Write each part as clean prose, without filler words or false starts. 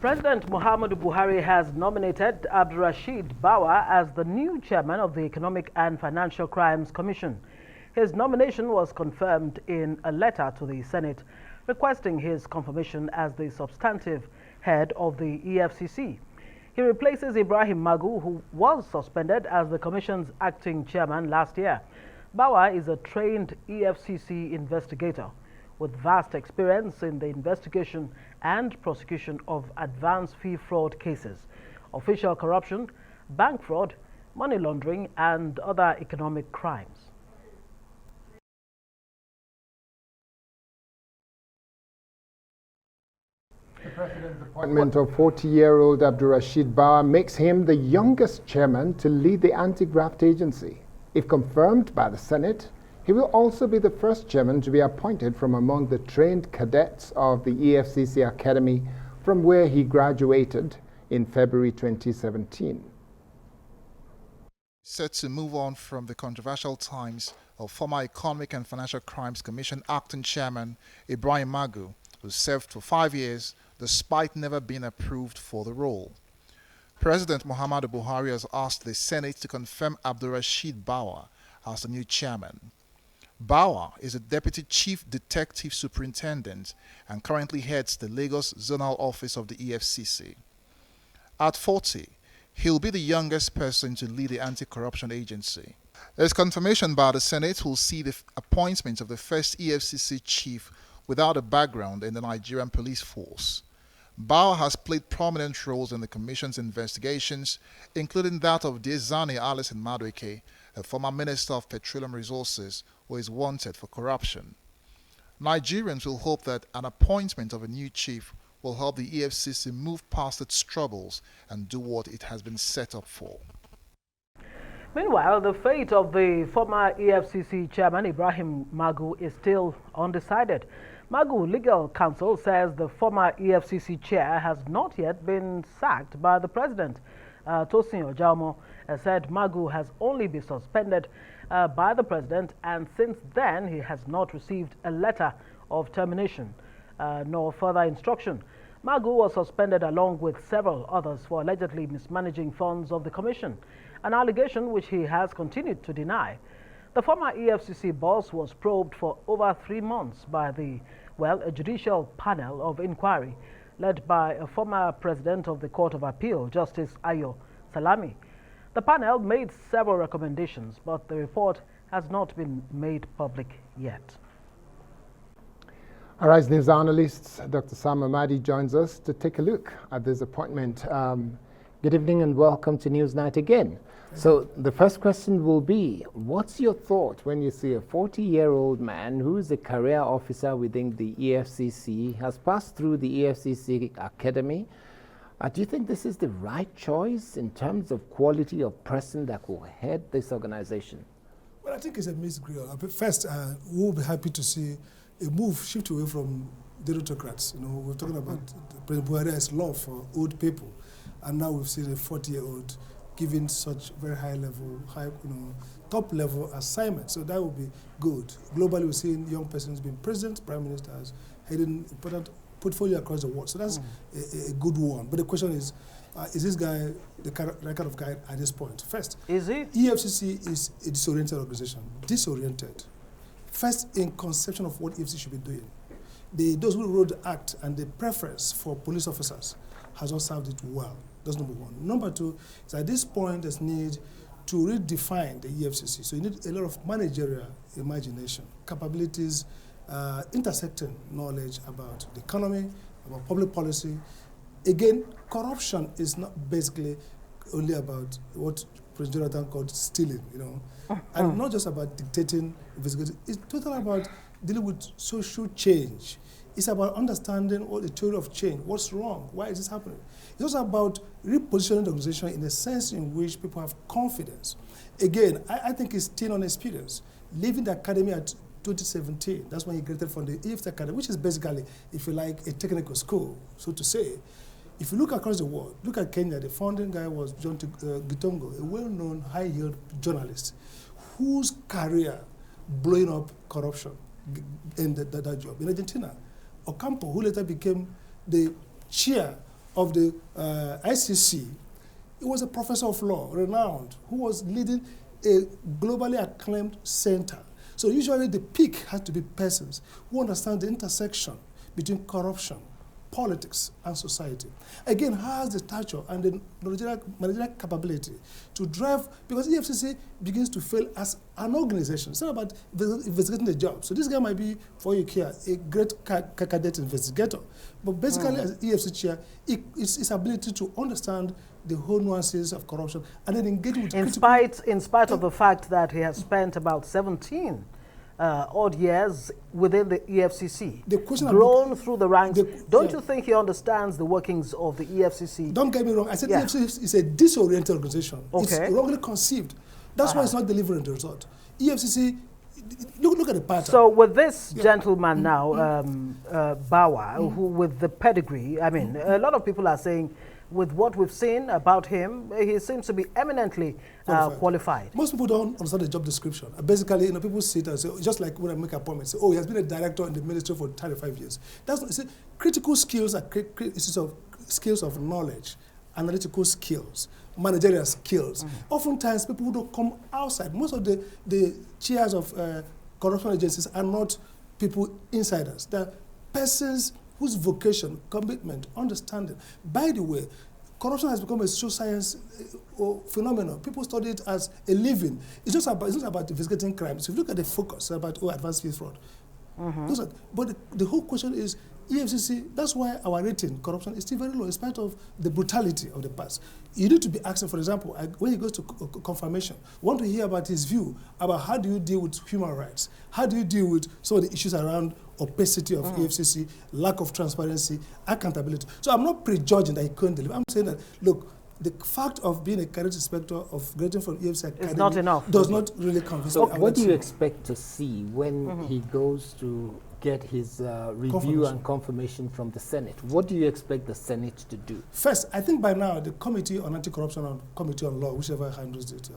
President Muhammadu Buhari has nominated Abdurrashid Bawa as the new chairman of the Economic and Financial Crimes Commission. His nomination was confirmed in a letter to the Senate requesting his confirmation as the substantive head of the EFCC. He replaces Ibrahim Magu, who was suspended as the Commission's acting chairman last year. Bawa is a trained EFCC investigator with vast experience in the investigation and prosecution of advance fee fraud cases, official corruption, bank fraud, money laundering, and other economic crimes. The President's appointment of 40-year-old Abdurrashid Bawa makes him the youngest chairman to lead the anti-graft agency. If confirmed by the Senate, he will also be the first chairman to be appointed from among the trained cadets of the EFCC Academy, from where he graduated in February 2017. Set to move on from the controversial times of former Economic and Financial Crimes Commission acting chairman Ibrahim Magu, who served for 5 years despite never being approved for the role. President Muhammadu Buhari has asked the Senate to confirm Abdurrashid Bawa as the new chairman. Bawa is a Deputy Chief Detective Superintendent and currently heads the Lagos Zonal Office of the EFCC. At 40, he'll be the youngest person to lead the anti-corruption agency. His confirmation by the Senate will see the appointment of the first EFCC chief without a background in the Nigerian police force. Bawa has played prominent roles in the Commission's investigations, including that of Diezani Alison Madueke, a former Minister of Petroleum Resources who is wanted for corruption. Nigerians will hope that an appointment of a new chief will help the EFCC move past its troubles and do what it has been set up for. Meanwhile, the fate of the former EFCC chairman Ibrahim Magu is still undecided. Magu legal counsel says the former EFCC chair has not yet been sacked by the president. Tosin Ojaumo said Magu has only been suspended by the president, and since then he has not received a letter of termination nor further instruction. Magu was suspended along with several others for allegedly mismanaging funds of the commission, an allegation which he has continued to deny. The former EFCC boss was probed for over 3 months by a judicial panel of inquiry led by a former president of the Court of Appeal, Justice Ayo Salami. The panel made several recommendations, but the report has not been made public yet. All right, news analyst Dr. Sam Ahmadi joins us to take a look at this appointment. Good evening and welcome to Newsnight again. So the first question will be, what's your thought when you see a 40-year-old man who is a career officer within the EFCC, has passed through the EFCC Academy? Do you think this is the right choice in terms of quality of person that will head this organization? Well, I think it's a mixed grill. First, we'll be happy to see a move shift away from the autocrats. You know, we're talking about President Buhari has love for old people, and now we've seen a 40-year-old giving such very high level, top level assignment. So that would be good. Globally, we're seeing young persons being president, prime ministers, heading important portfolio across the world. So that's a good one. But the question is this guy the right kind of guy at this point? First, is it? EFCC is a disoriented organization. Disoriented. First, in conception of what EFCC should be doing. Those who wrote the act and the preference for police officers has not served it well. That's number one. Number two is at this point there's need to redefine the EFCC. So you need a lot of managerial imagination, capabilities, intersecting knowledge about the economy, about public policy. Again, corruption is not basically only about what President Jonathan called stealing, and not just about dictating, investigating. It's totally about dealing with social change. It's about understanding what the theory of change, what's wrong, why is this happening. It's also about repositioning the organization in a sense in which people have confidence. Again, I think it's still on experience. Leaving the academy at 2017, that's when he graduated from the EFCC Academy, which is basically, if you like, a technical school, so to say. If you look across the world, look at Kenya, the founding guy was John Gitongo, a well-known, high-yield journalist whose career blowing up corruption in that job. In Argentina, Ocampo, who later became the chair of the ICC, he was a professor of law, renowned, who was leading a globally acclaimed center. So usually the peak has to be persons who understand the intersection between corruption, politics, and society. Again, has the stature and the managerial capability to drive, because EFCC begins to fail as an organization. It's not about investigating the job. So this guy might be, for you care, a great cadet investigator. But basically, as EFCC chair, it's his ability to understand the whole nuances of corruption and then engage with in spite of the fact that he has spent about 17 odd years within the EFCC, grown through the ranks. Don't you think he understands the workings of the EFCC? Don't get me wrong. I said EFCC is a disoriented organization. Okay. It's wrongly conceived. That's why it's not delivering the result. EFCC, look at the pattern. So with this gentleman now, Bawa, who with the pedigree, I mean, a lot of people are saying, with what we've seen about him, he seems to be eminently qualified. Most people don't understand the job description. Basically, people sit and say, just like when I make appointments, say, oh, he has been a director in the ministry for 35 years. That's not, see, critical skills are skills of knowledge, analytical skills, managerial skills. Oftentimes, people who don't come outside, most of the chairs of corruption agencies are not people insiders. They're persons whose vocation, commitment, understanding. By the way, corruption has become a social science phenomenon. People study it as a living. It's not about investigating crimes. If you look at the focus about advanced fee fraud, but the whole question is EFCC. That's why our rating corruption is still very low in spite of the brutality of the past. You need to be asking, for example, when he goes to confirmation, want to hear about his view about how do you deal with human rights, how do you deal with some of the issues around opacity of EFCC, lack of transparency, accountability. So I'm not prejudging that he couldn't deliver. I'm saying that, look, the fact of being a career inspector of graduating from EFCC Academy not enough. Does not really convince me. What do you expect to see when he goes to get his review and confirmation from the Senate? What do you expect the Senate to do? First, I think by now the Committee on Anti-Corruption and Committee on Law, whichever handles it,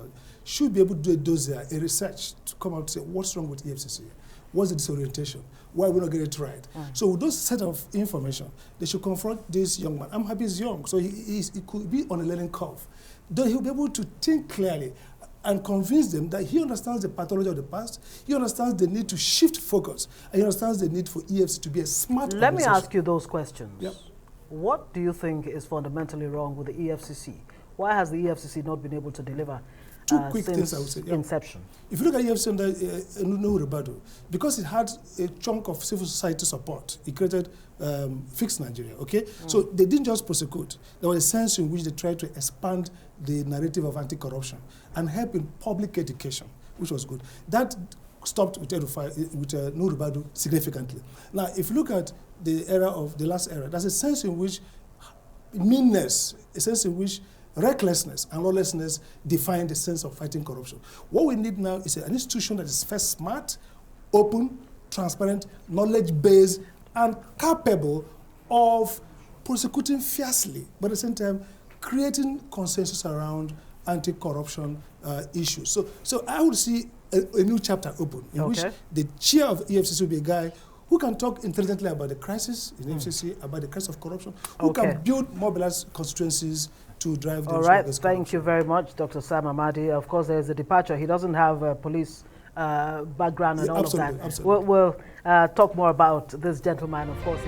should be able to do a dossier, a research to come out and say what's wrong with EFCC. What's the disorientation? Why we not get it right? So with those set of information, they should confront this young man. I'm happy he's young, so he could be on a learning curve. Though he'll be able to think clearly and convince them that he understands the pathology of the past, he understands the need to shift focus, and he understands the need for EFCC to be a smart Let me ask you those questions. Yep. What do you think is fundamentally wrong with the EFCC? Why has the EFCC not been able to deliver Two quick since things I would say. inception? If you look at EFCC under NEWSNIGHT, because it had a chunk of civil society support, it created Fix Nigeria, okay? So they didn't just prosecute. There was a sense in which they tried to expand the narrative of anti-corruption and help in public education, which was good. That stopped with NEWSNIGHT significantly. Now, if you look at the last era, there's a sense in which meanness, a sense in which recklessness and lawlessness define the sense of fighting corruption. What we need now is an institution that is first smart, open, transparent, knowledge-based, and capable of prosecuting fiercely, but at the same time creating consensus around anti-corruption issues. So I would see a new chapter open in which the chair of EFCC will be a guy who can talk intelligently about the crisis in EFCC, about the crisis of corruption, who can build mobilized constituencies to drive the All right, thank you very much, Dr. Sam Ahmadi. Of course, there's a departure. He doesn't have a police background and all of that. Absolutely. We'll talk more about this gentleman, of course.